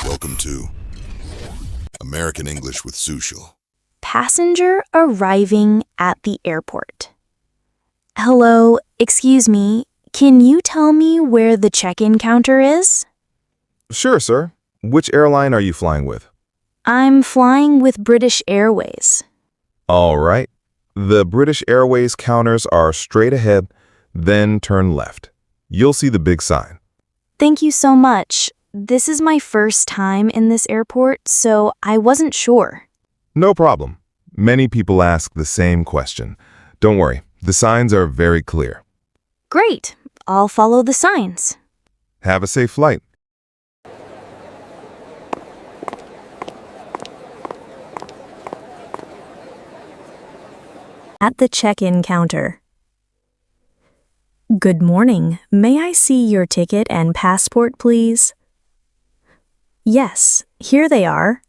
Welcome to American English with Sushil. Passenger arriving at the airport. Hello, excuse me, can you tell me where the check-in counter is? Sure, sir. Which airline are you flying with? I'm flying with British Airways. All right. The British Airways counters are straight ahead, then turn left. You'll see the big sign. Thank you so much. This is my first time in this airport, so I wasn't sure. No problem. Many people ask the same question. Don't worry, the signs are very clear. Great, I'll follow the signs. Have a safe flight. At the check-in counter. Good morning. May I see your ticket and passport, please? Yes, here they are.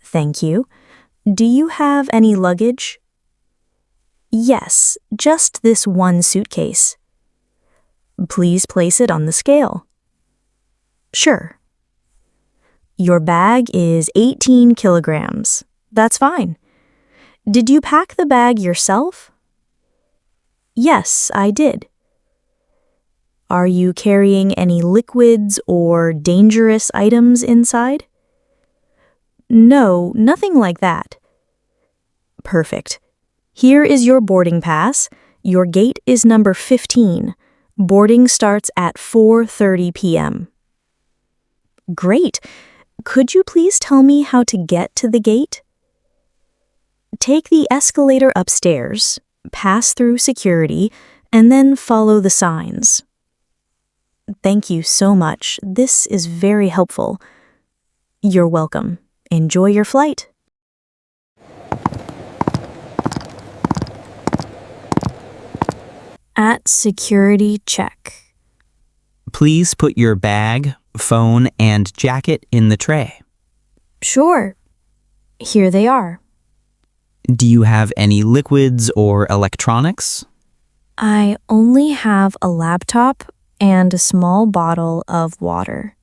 Thank you. Do you have any luggage? Yes, just this one suitcase. Please place it on the scale. Sure. Your bag is 18 kilograms. That's fine. Did you pack the bag yourself? Yes, I did. Are you carrying any liquids or dangerous items inside? No, nothing like that. Perfect. Here is your boarding pass. Your gate is number 15. Boarding starts at 4:30 p.m. Great. Could you please tell me how to get to the gate? Take the escalator upstairs, pass through security, and then follow the signs. Thank you so much. This is very helpful. You're welcome. Enjoy your flight. At security check. Please put your bag, phone, and jacket in the tray. Sure. Here they are. Do you have any liquids or electronics? I only have a laptop and a small bottle of water.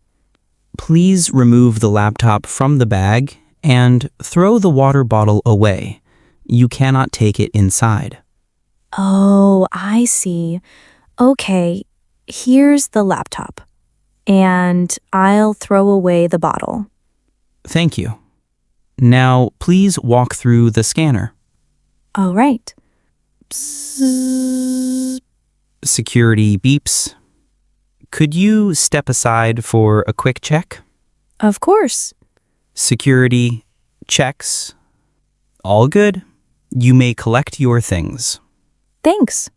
Please remove the laptop from the bag and throw the water bottle away. You cannot take it inside. Oh, I see. Okay, here's the laptop. And I'll throw away the bottle. Thank you. Now, please walk through the scanner. All right. Security beeps. Could you step aside for a quick check? Of course. Security checks. All good. You may collect your things. Thanks.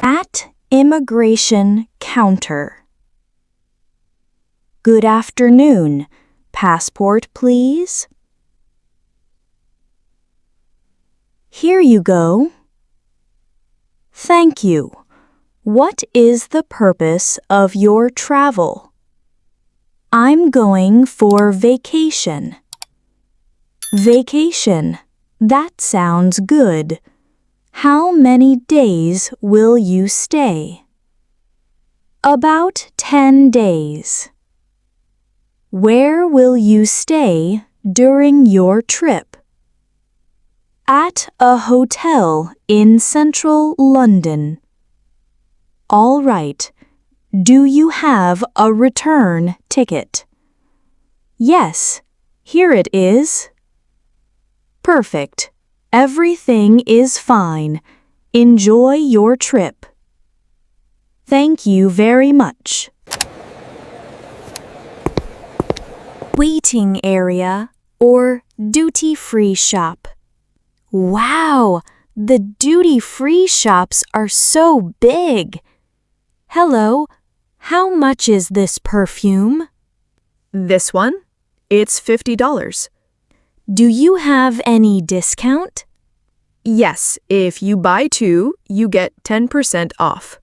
At immigration counter. Good afternoon. Passport, please. Here you go. Thank you. What is the purpose of your travel? I'm going for vacation. Vacation. That sounds good. How many days will you stay? About 10 days. Where will you stay during your trip? At a hotel in central London. All right. Do you have a return ticket? Yes, here it is. Perfect. Everything is fine. Enjoy your trip. Thank you very much. Waiting area or duty-free shop. Wow, the duty-free shops are so big. Hello, how much is this perfume? This one? It's $50. Do you have any discount? Yes, if you buy two, you get 10% off.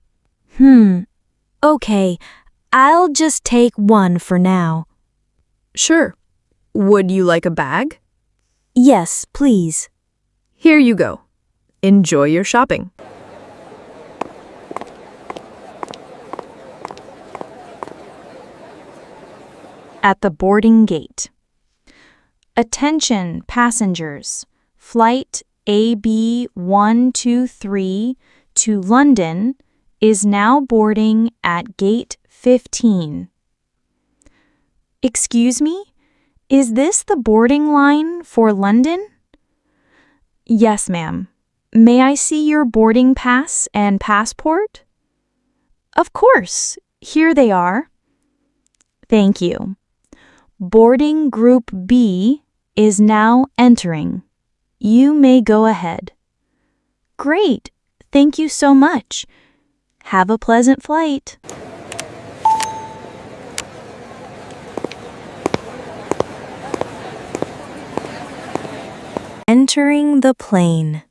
Okay, I'll just take one for now. Sure. Would you like a bag? Yes, please. Here you go. Enjoy your shopping. at the boarding gate. Attention, passengers. Flight AB123 to London is now boarding at gate 15. Excuse me? Is this the boarding line for London? Yes, ma'am. May I see your boarding pass and passport? Of course. Here they are. Thank you. Boarding Group B is now entering. You may go ahead. Great. Thank you so much. Have a pleasant flight. Entering the plane.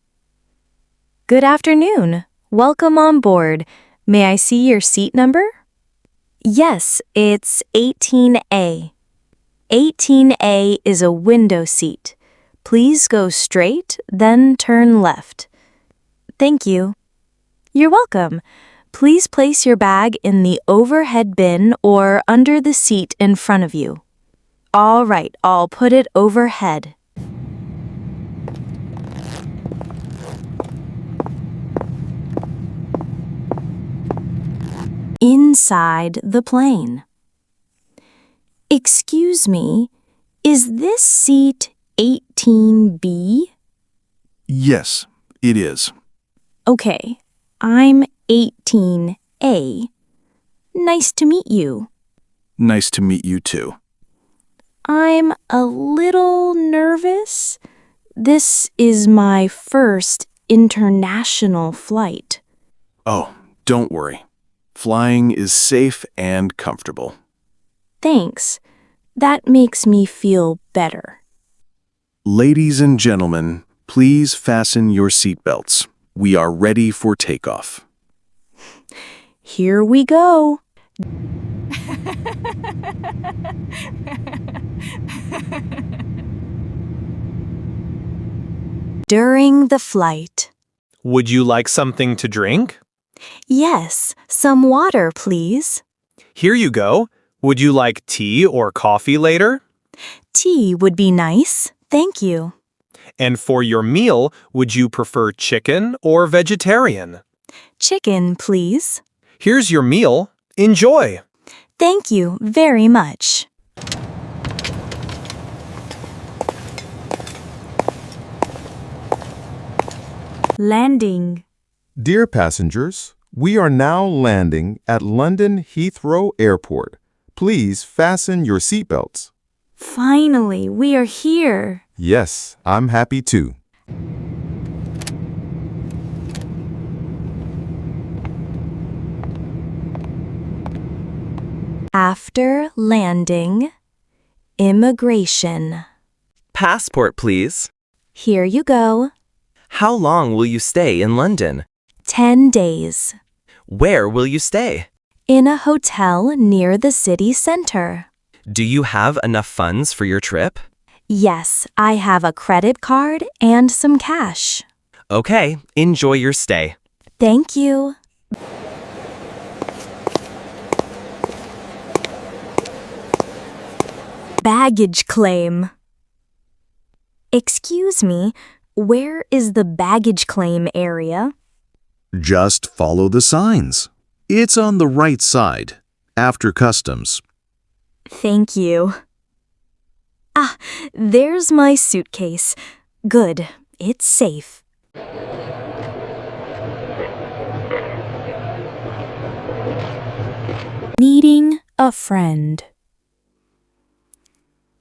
Good afternoon. Welcome on board. May I see your seat number? Yes, it's 18A. 18A is a window seat. Please go straight, then turn left. Thank you. You're welcome. Please place your bag in the overhead bin or under the seat in front of you. All right, I'll put it overhead. Inside the plane. Excuse me, is this seat 18B? Yes, it is. Okay, I'm 18A. Nice to meet you. Nice to meet you too. I'm a little nervous. This is my first international flight. Oh, don't worry. Flying is safe and comfortable. Thanks. That makes me feel better. Ladies and gentlemen, please fasten your seatbelts. We are ready for takeoff. Here we go. During the flight. Would you like something to drink? Yes, some water, please. Here you go. Would you like tea or coffee later? Tea would be nice. Thank you. And for your meal, would you prefer chicken or vegetarian? Chicken, please. Here's your meal. Enjoy. Thank you very much. Landing. Dear passengers, we are now landing at London Heathrow Airport. Please fasten your seatbelts. Finally, we are here. Yes, I'm happy too. After landing, immigration. Passport, please. Here you go. How long will you stay in London? 10 days. Where will you stay? In a hotel near the city center. Do you have enough funds for your trip? Yes, I have a credit card and some cash. Okay, enjoy your stay. Thank you. Baggage claim. Excuse me, where is the baggage claim area? Just follow the signs. It's on the right side, after customs. Thank you. Ah, there's my suitcase. Good, it's safe. Needing a friend.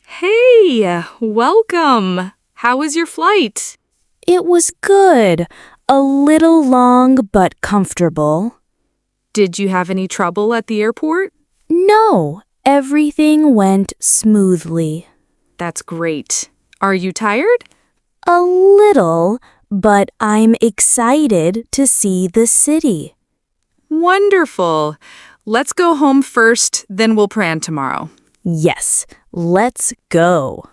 Hey, welcome. How was your flight? It was good. A little long but comfortable. Did you have any trouble at the airport? No, everything went smoothly. That's great. Are you tired? A little, but I'm excited to see the city. Wonderful. Let's go home first, then we'll plan tomorrow. Yes, let's go.